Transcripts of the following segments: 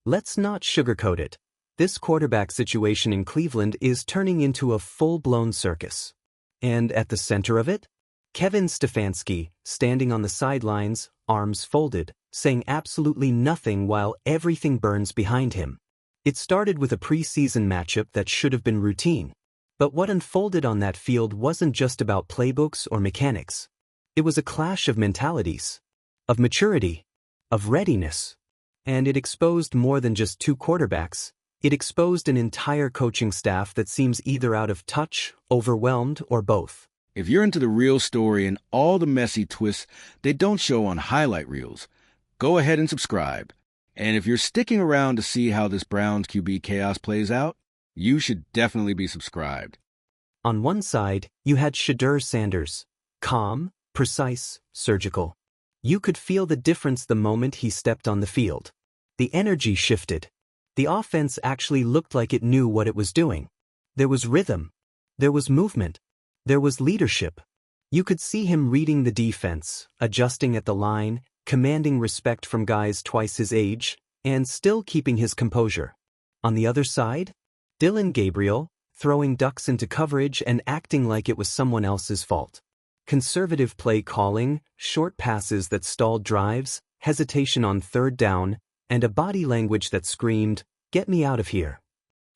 Let's not sugarcoat it. This quarterback situation in Cleveland is turning into a full-blown circus. And at the center of it? Kevin Stefanski, standing on the sidelines, arms folded, saying absolutely nothing while everything burns behind him. It started with a preseason matchup that should have been routine. But what unfolded on that field wasn't just about playbooks or mechanics. It was a clash of mentalities, of maturity, of readiness. And it exposed more than just two quarterbacks. It exposed an entire coaching staff that seems either out of touch, overwhelmed, or both. If you're into the real story and all the messy twists they don't show on highlight reels, go ahead and subscribe. And if you're sticking around to see how this Browns QB chaos plays out, you should definitely be subscribed. On one side, you had Shedeur Sanders, calm, precise, surgical. You could feel the difference the moment he stepped on the field. The energy shifted. The offense actually looked like it knew what it was doing. There was rhythm. There was movement. There was leadership. You could see him reading the defense, adjusting at the line, commanding respect from guys twice his age, and still keeping his composure. On the other side, Dillon Gabriel, throwing ducks into coverage and acting like it was someone else's fault. Conservative play calling, short passes that stalled drives, hesitation on third down, and a body language that screamed, "Get me out of here."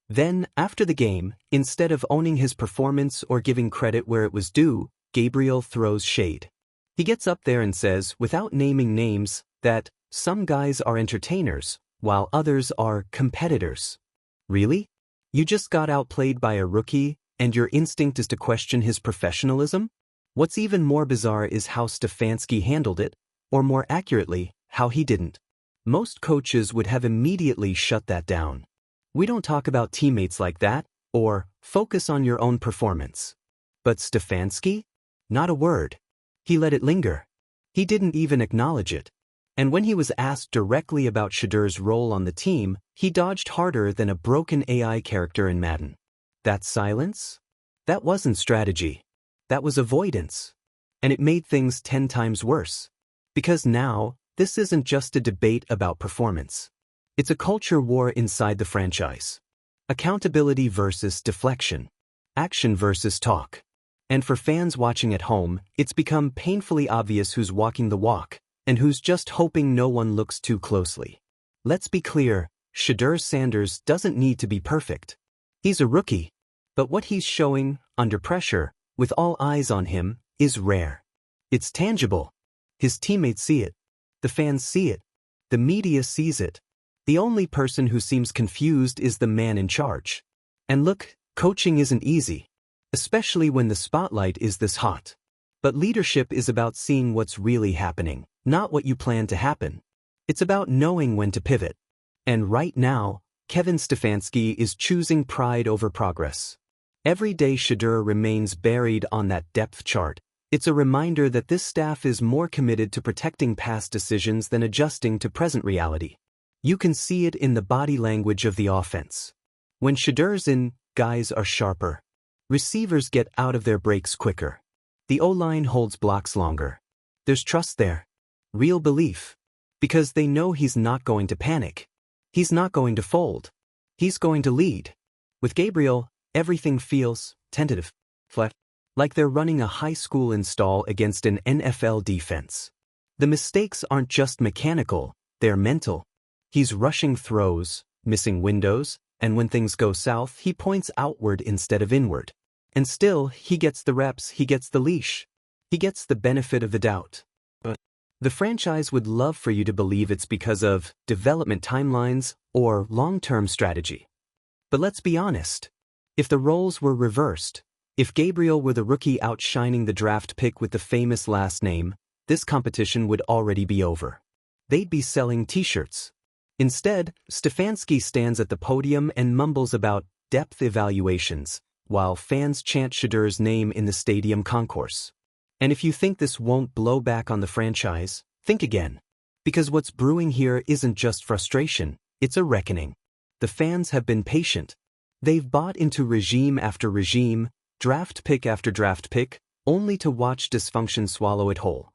Then, after the game, instead of owning his performance or giving credit where it was due, Gabriel throws shade. He gets up there and says, without naming names, that some guys are entertainers, while others are competitors. Really? You just got outplayed by a rookie, and your instinct is to question his professionalism? What's even more bizarre is how Stefanski handled it, or more accurately, how he didn't. Most coaches would have immediately shut that down. We don't talk about teammates like that, or focus on your own performance. But Stefanski? Not a word. He let it linger. He didn't even acknowledge it. And when he was asked directly about Shedeur's role on the team, he dodged harder than a broken AI character in Madden. That silence? That wasn't strategy. That was avoidance. And it made things 10 times worse. Because now, this isn't just a debate about performance. It's a culture war inside the franchise. Accountability versus deflection. Action versus talk. And for fans watching at home, it's become painfully obvious who's walking the walk, and who's just hoping no one looks too closely. Let's be clear, Shedeur Sanders doesn't need to be perfect. He's a rookie. But what he's showing, under pressure, with all eyes on him, is rare. It's tangible. His teammates see it. The fans see it. The media sees it. The only person who seems confused is the man in charge. And look, coaching isn't easy, especially when the spotlight is this hot. But leadership is about seeing what's really happening, not what you plan to happen. It's about knowing when to pivot. And right now, Kevin Stefanski is choosing pride over progress. Every day Shedeur remains buried on that depth chart. It's a reminder that this staff is more committed to protecting past decisions than adjusting to present reality. You can see it in the body language of the offense. When Shedeur's in, guys are sharper. Receivers get out of their breaks quicker. The O-line holds blocks longer. There's trust there. Real belief. Because they know he's not going to panic. He's not going to fold. He's going to lead. With Gabriel, everything feels tentative, flat, like they're running a high school install against an NFL defense. The mistakes aren't just mechanical, they're mental. He's rushing throws, missing windows, and when things go south, he points outward instead of inward. And still, he gets the reps, he gets the leash. He gets the benefit of the doubt. But the franchise would love for you to believe it's because of development timelines or long-term strategy. But let's be honest. If the roles were reversed, if Gabriel were the rookie outshining the draft pick with the famous last name, this competition would already be over. They'd be selling t-shirts. Instead, Stefanski stands at the podium and mumbles about depth evaluations, while fans chant Shedeur's name in the stadium concourse. And if you think this won't blow back on the franchise, think again. Because what's brewing here isn't just frustration, it's a reckoning. The fans have been patient. They've bought into regime after regime, draft pick after draft pick, only to watch dysfunction swallow it whole.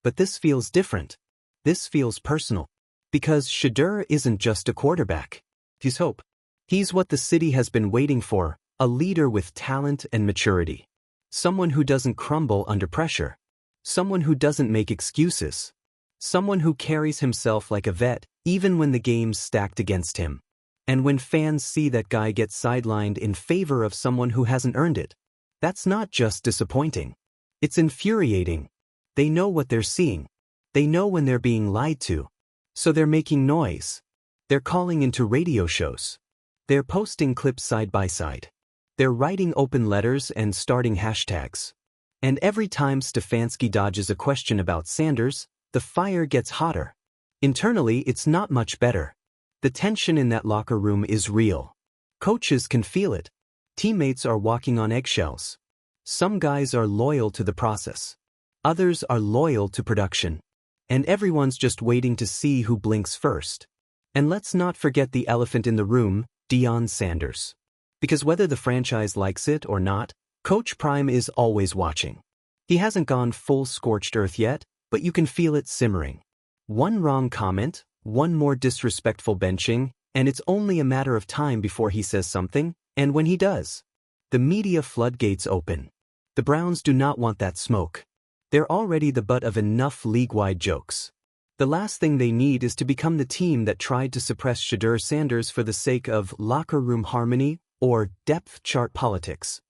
But this feels different. This feels personal. Because Shedeur isn't just a quarterback. He's hope. He's what the city has been waiting for, a leader with talent and maturity. Someone who doesn't crumble under pressure. Someone who doesn't make excuses. Someone who carries himself like a vet, even when the game's stacked against him. And when fans see that guy get sidelined in favor of someone who hasn't earned it, that's not just disappointing. It's infuriating. They know what they're seeing. They know when they're being lied to. So they're making noise. They're calling into radio shows. They're posting clips side by side. They're writing open letters and starting hashtags. And every time Stefanski dodges a question about Sanders, the fire gets hotter. Internally, it's not much better. The tension in that locker room is real. Coaches can feel it. Teammates are walking on eggshells. Some guys are loyal to the process. Others are loyal to production. And everyone's just waiting to see who blinks first. And let's not forget the elephant in the room, Deion Sanders. Because whether the franchise likes it or not, Coach Prime is always watching. He hasn't gone full scorched earth yet, but you can feel it simmering. One wrong comment, one more disrespectful benching, and it's only a matter of time before he says something, and when he does, the media floodgates open. The Browns do not want that smoke. They're already the butt of enough league-wide jokes. The last thing they need is to become the team that tried to suppress Shedeur Sanders for the sake of locker room harmony or depth chart politics.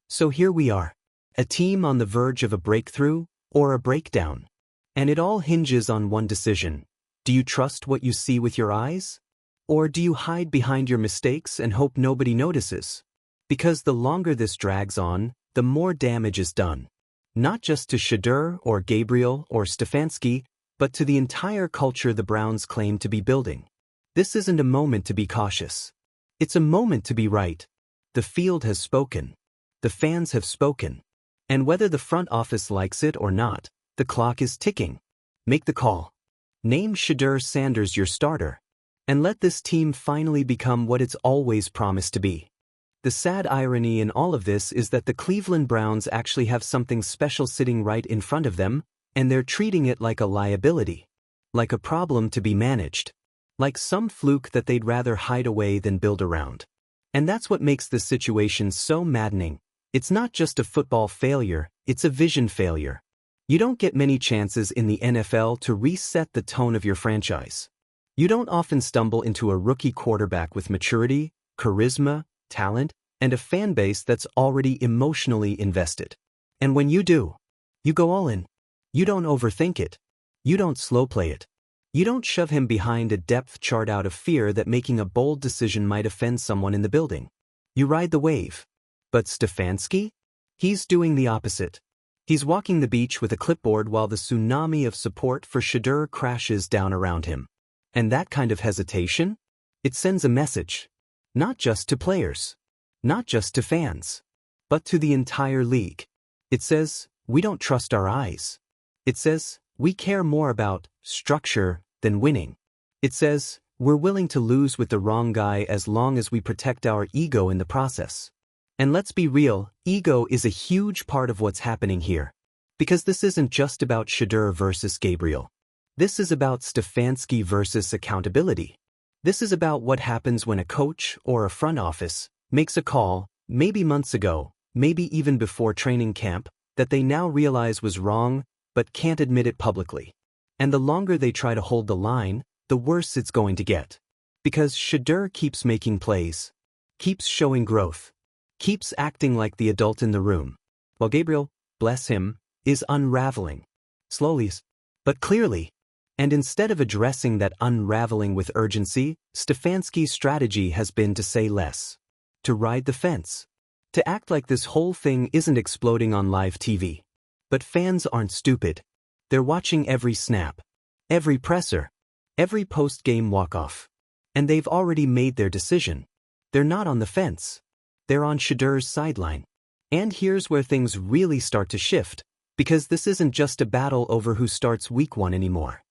So here we are, a team on the verge of a breakthrough or a breakdown. And it all hinges on one decision. Do you trust what you see with your eyes? Or do you hide behind your mistakes and hope nobody notices? Because the longer this drags on, the more damage is done. Not just to Shedeur or Gabriel or Stefanski, but to the entire culture the Browns claim to be building. This isn't a moment to be cautious. It's a moment to be right. The field has spoken. The fans have spoken. And whether the front office likes it or not, the clock is ticking. Make the call. Name Shedeur Sanders your starter. And let this team finally become what it's always promised to be. The sad irony in all of this is that the Cleveland Browns actually have something special sitting right in front of them, and they're treating it like a liability. Like a problem to be managed. Like some fluke that they'd rather hide away than build around. And that's what makes this situation so maddening. It's not just a football failure, it's a vision failure. You don't get many chances in the NFL to reset the tone of your franchise. You don't often stumble into a rookie quarterback with maturity, charisma, talent, and a fan base that's already emotionally invested. And when you do, you go all in. You don't overthink it. You don't slow play it. You don't shove him behind a depth chart out of fear that making a bold decision might offend someone in the building. You ride the wave. But Stefanski? He's doing the opposite. He's walking the beach with a clipboard while the tsunami of support for Shedeur crashes down around him. And that kind of hesitation? It sends a message. Not just to players. Not just to fans. But to the entire league. It says, we don't trust our eyes. It says, we care more about structure than winning. It says, we're willing to lose with the wrong guy as long as we protect our ego in the process. And let's be real, ego is a huge part of what's happening here. Because this isn't just about Shedeur versus Gabriel. This is about Stefanski versus accountability. This is about what happens when a coach or a front office makes a call, maybe months ago, maybe even before training camp, that they now realize was wrong, but can't admit it publicly. And the longer they try to hold the line, the worse it's going to get. Because Shedeur keeps making plays, keeps showing growth, keeps acting like the adult in the room, while Gabriel, bless him, is unraveling. Slowly, but clearly. And instead of addressing that unraveling with urgency, Stefanski's strategy has been to say less. To ride the fence. To act like this whole thing isn't exploding on live TV. But fans aren't stupid. They're watching every snap. Every presser. Every post-game walk-off. And they've already made their decision. They're not on the fence. They're on Shedeur's sideline. And here's where things really start to shift, because this isn't just a battle over who starts week 1 anymore.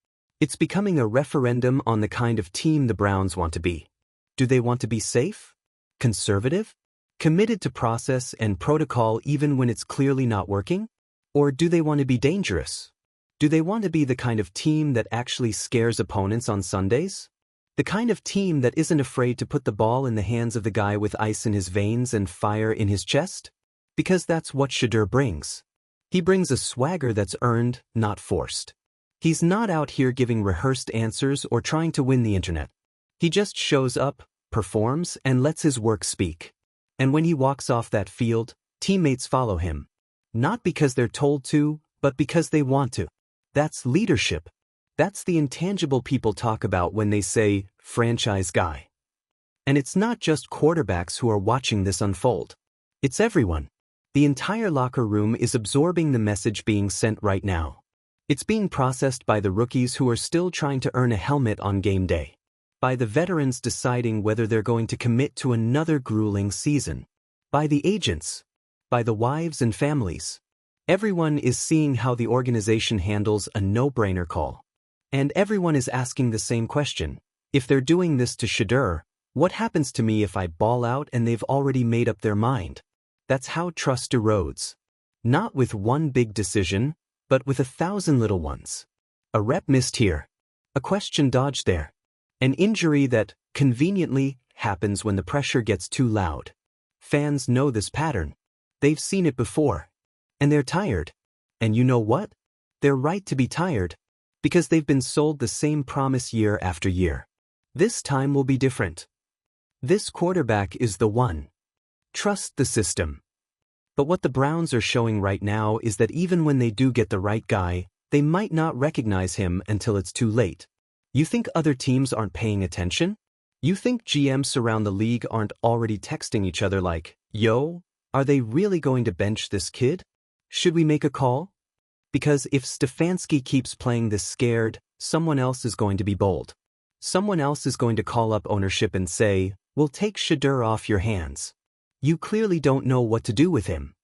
It's becoming a referendum on the kind of team the Browns want to be. Do they want to be safe? Conservative? Committed to process and protocol even when it's clearly not working? Or do they want to be dangerous? Do they want to be the kind of team that actually scares opponents on Sundays? The kind of team that isn't afraid to put the ball in the hands of the guy with ice in his veins and fire in his chest? Because that's what Shedeur brings. He brings a swagger that's earned, not forced. He's not out here giving rehearsed answers or trying to win the internet. He just shows up, performs, and lets his work speak. And when he walks off that field, teammates follow him. Not because they're told to, but because they want to. That's leadership. That's the intangible people talk about when they say, franchise guy. And it's not just quarterbacks who are watching this unfold. It's everyone. The entire locker room is absorbing the message being sent right now. It's being processed by the rookies who are still trying to earn a helmet on game day. By the veterans deciding whether they're going to commit to another grueling season. By the agents. By the wives and families. Everyone is seeing how the organization handles a no-brainer call. And everyone is asking the same question. If they're doing this to Shedeur, what happens to me if I ball out and they've already made up their mind? That's how trust erodes. Not with one big decision, but with 1,000 little ones. A rep missed here. A question dodged there. An injury that, conveniently, happens when the pressure gets too loud. Fans know this pattern. They've seen it before. And they're tired. And you know what? They're right to be tired. Because they've been sold the same promise year after year. This time will be different. This quarterback is the one. Trust the system. But what the Browns are showing right now is that even when they do get the right guy, they might not recognize him until it's too late. You think other teams aren't paying attention? You think GMs around the league aren't already texting each other like, yo, are they really going to bench this kid? Should we make a call? Because if Stefanski keeps playing this scared, someone else is going to be bold. Someone else is going to call up ownership and say, we'll take Shedeur off your hands. You clearly don't know what to do with him.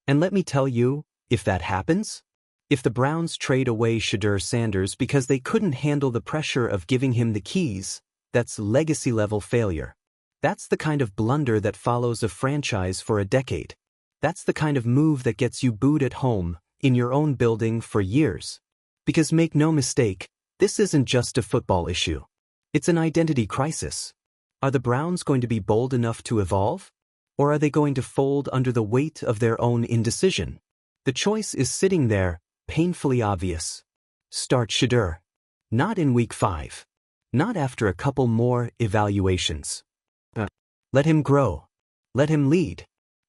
And let me tell you, if that happens, if the Browns trade away Shedeur Sanders because they couldn't handle the pressure of giving him the keys, that's legacy-level failure. That's the kind of blunder that follows a franchise for a decade. That's the kind of move that gets you booed at home, in your own building for years. Because make no mistake, this isn't just a football issue. It's an identity crisis. Are the Browns going to be bold enough to evolve? Or are they going to fold under the weight of their own indecision? The choice is sitting there, painfully obvious. Start Shedeur. Not in week 5. Not after a couple more evaluations. Let him grow. Let him lead.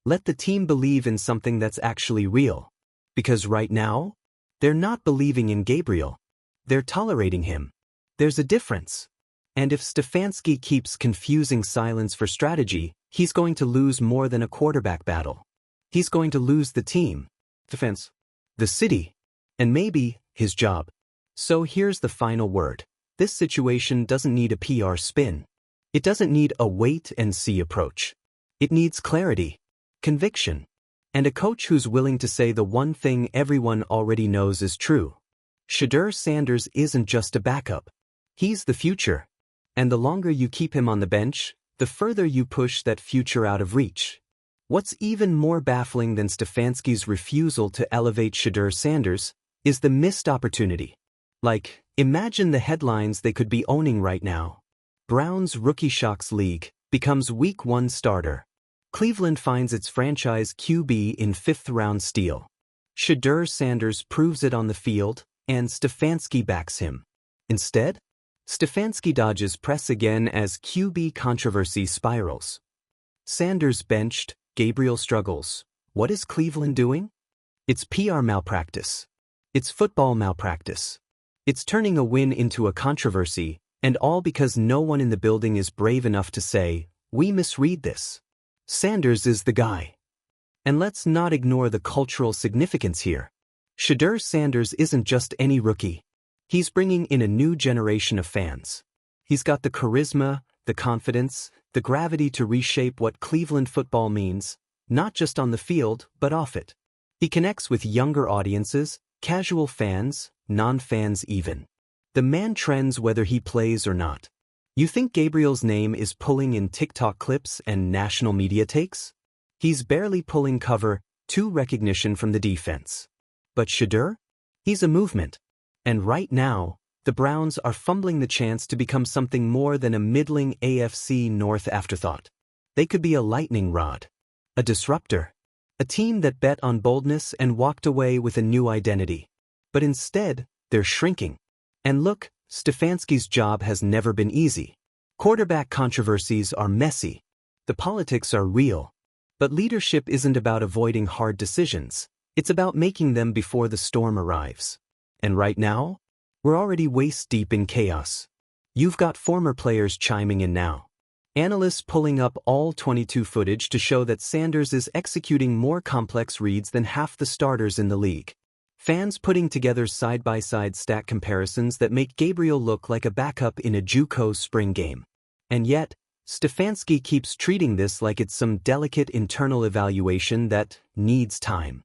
Let the team believe in something that's actually real. Because right now, they're not believing in Gabriel. They're tolerating him. There's a difference. And if Stefanski keeps confusing silence for strategy, he's going to lose more than a quarterback battle. He's going to lose the team, defense, the city, and maybe his job. So here's the final word. This situation doesn't need a PR spin. It doesn't need a wait-and-see approach. It needs clarity, conviction, and a coach who's willing to say the one thing everyone already knows is true. Shedeur Sanders isn't just a backup. He's the future. And the longer you keep him on the bench, the further you push that future out of reach. What's even more baffling than Stefanski's refusal to elevate Shedeur Sanders is the missed opportunity. Like, imagine the headlines they could be owning right now. Browns Rookie Shocks League becomes Week 1 starter. Cleveland finds its franchise QB in 5th-round steal. Shedeur Sanders proves it on the field, and Stefanski backs him. Instead, Stefanski dodges press again as QB controversy spirals. Sanders benched, Gabriel struggles. What is Cleveland doing? It's PR malpractice. It's football malpractice. It's turning a win into a controversy, and all because no one in the building is brave enough to say, we misread this. Sanders is the guy. And let's not ignore the cultural significance here. Shedeur Sanders isn't just any rookie. He's bringing in a new generation of fans. He's got the charisma, the confidence, the gravity to reshape what Cleveland football means, not just on the field, but off it. He connects with younger audiences, casual fans, non-fans even. The man trends whether he plays or not. You think Gabriel's name is pulling in TikTok clips and national media takes? He's barely pulling cover, recognition from the defense. But Shedeur? He's a movement. And right now, the Browns are fumbling the chance to become something more than a middling AFC North afterthought. They could be a lightning rod, a disruptor, a team that bet on boldness and walked away with a new identity. But instead, they're shrinking. And look, Stefanski's job has never been easy. Quarterback controversies are messy. The politics are real. But leadership isn't about avoiding hard decisions. It's about making them before the storm arrives. And right now, we're already waist-deep in chaos. You've got former players chiming in now. Analysts pulling up all 22 footage to show that Sanders is executing more complex reads than half the starters in the league. Fans putting together side-by-side stat comparisons that make Gabriel look like a backup in a JUCO spring game. And yet, Stefanski keeps treating this like it's some delicate internal evaluation that needs time.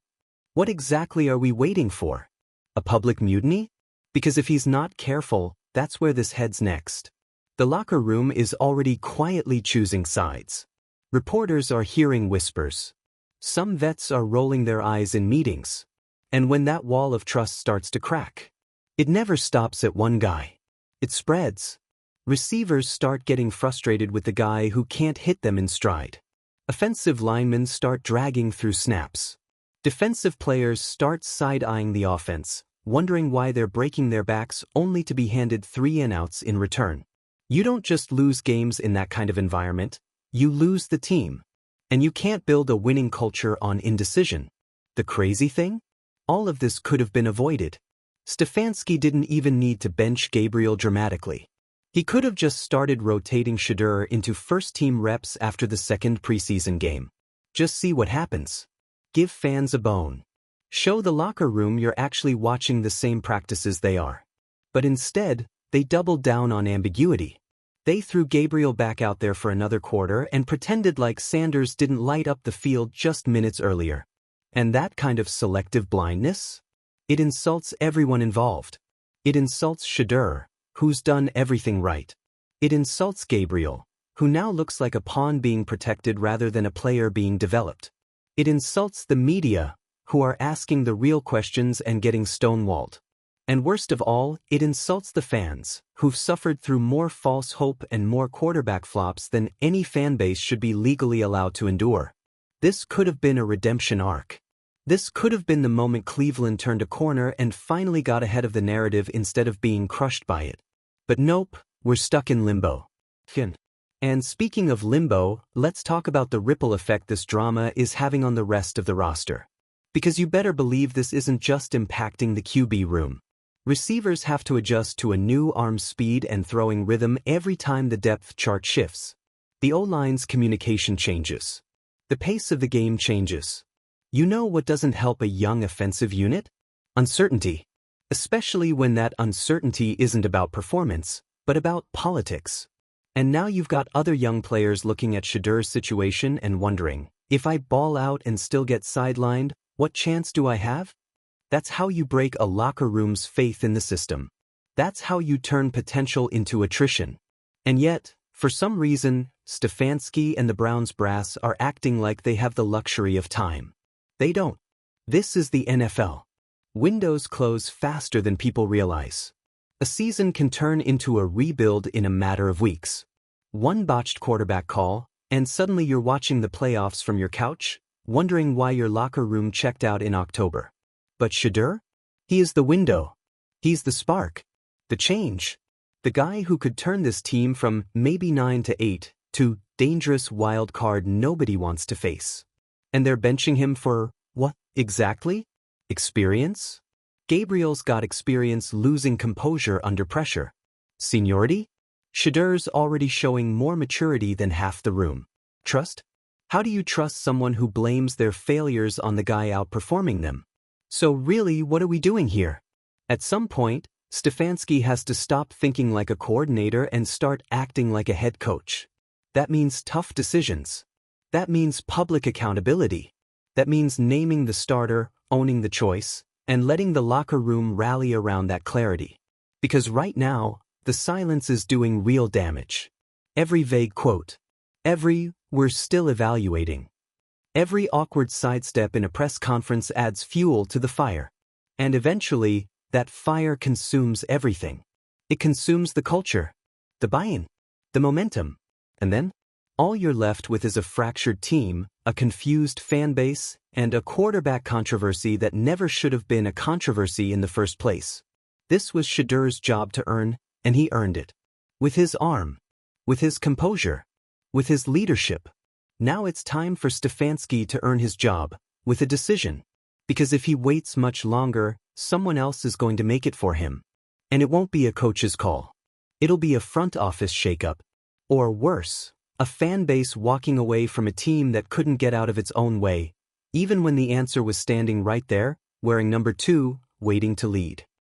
What exactly are we waiting for? A public mutiny? Because if he's not careful, that's where this heads next. The locker room is already quietly choosing sides. Reporters are hearing whispers. Some vets are rolling their eyes in meetings. And when that wall of trust starts to crack, it never stops at one guy. It spreads. Receivers start getting frustrated with the guy who can't hit them in stride. Offensive linemen start dragging through snaps. Defensive players start side-eyeing the offense, wondering why they're breaking their backs only to be handed 3-and-outs in return. You don't just lose games in that kind of environment, you lose the team. And you can't build a winning culture on indecision. The crazy thing? All of this could have been avoided. Stefanski didn't even need to bench Gabriel dramatically. He could have just started rotating Shedeur into first-team reps after the second preseason game. Just see what happens. Give fans a bone. Show the locker room you're actually watching the same practices they are. But instead, they doubled down on ambiguity. They threw Gabriel back out there for another quarter and pretended like Sanders didn't light up the field just minutes earlier. And that kind of selective blindness? It insults everyone involved. It insults Shedeur, who's done everything right. It insults Gabriel, who now looks like a pawn being protected rather than a player being developed. It insults the media, who are asking the real questions and getting stonewalled. And worst of all, it insults the fans, who've suffered through more false hope and more quarterback flops than any fanbase should be legally allowed to endure. This could have been a redemption arc. This could have been the moment Cleveland turned a corner and finally got ahead of the narrative instead of being crushed by it. But nope, we're stuck in limbo. And speaking of limbo, let's talk about the ripple effect this drama is having on the rest of the roster. Because you better believe this isn't just impacting the QB room. Receivers have to adjust to a new arm speed and throwing rhythm every time the depth chart shifts. The O-line's communication changes. The pace of the game changes. You know what doesn't help a young offensive unit? Uncertainty. Especially when that uncertainty isn't about performance, but about politics. And now you've got other young players looking at Shedeur's situation and wondering, if I ball out and still get sidelined, what chance do I have? That's how you break a locker room's faith in the system. That's how you turn potential into attrition. And yet, for some reason, Stefanski and the Browns brass are acting like they have the luxury of time. They don't. This is the NFL. Windows close faster than people realize. A season can turn into a rebuild in a matter of weeks. One botched quarterback call, and suddenly you're watching the playoffs from your couch, wondering why your locker room checked out in October. But Shedeur? He is the window. He's the spark. The change. The guy who could turn this team from maybe 9-8 to dangerous wild card nobody wants to face. And they're benching him for, what, exactly? Experience? Gabriel's got experience losing composure under pressure. Seniority? Shedeur's already showing more maturity than half the room. Trust? How do you trust someone who blames their failures on the guy outperforming them? So really, what are we doing here? At some point, Stefanski has to stop thinking like a coordinator and start acting like a head coach. That means tough decisions. That means public accountability. That means naming the starter, owning the choice, and letting the locker room rally around that clarity. Because right now, the silence is doing real damage. Every vague quote. Every, "we're still evaluating." Every awkward sidestep in a press conference adds fuel to the fire. And eventually, that fire consumes everything. It consumes the culture, the buy-in, the momentum. And then, all you're left with is a fractured team, a confused fan base, and a quarterback controversy that never should have been a controversy in the first place. This was Shedeur's job to earn, and he earned it. With his arm, with his composure, with his leadership. Now it's time for Stefanski to earn his job, with a decision. Because if he waits much longer, someone else is going to make it for him. And it won't be a coach's call. It'll be a front office shakeup. Or worse, a fan base walking away from a team that couldn't get out of its own way, even when the answer was standing right there, wearing number 2, waiting to lead.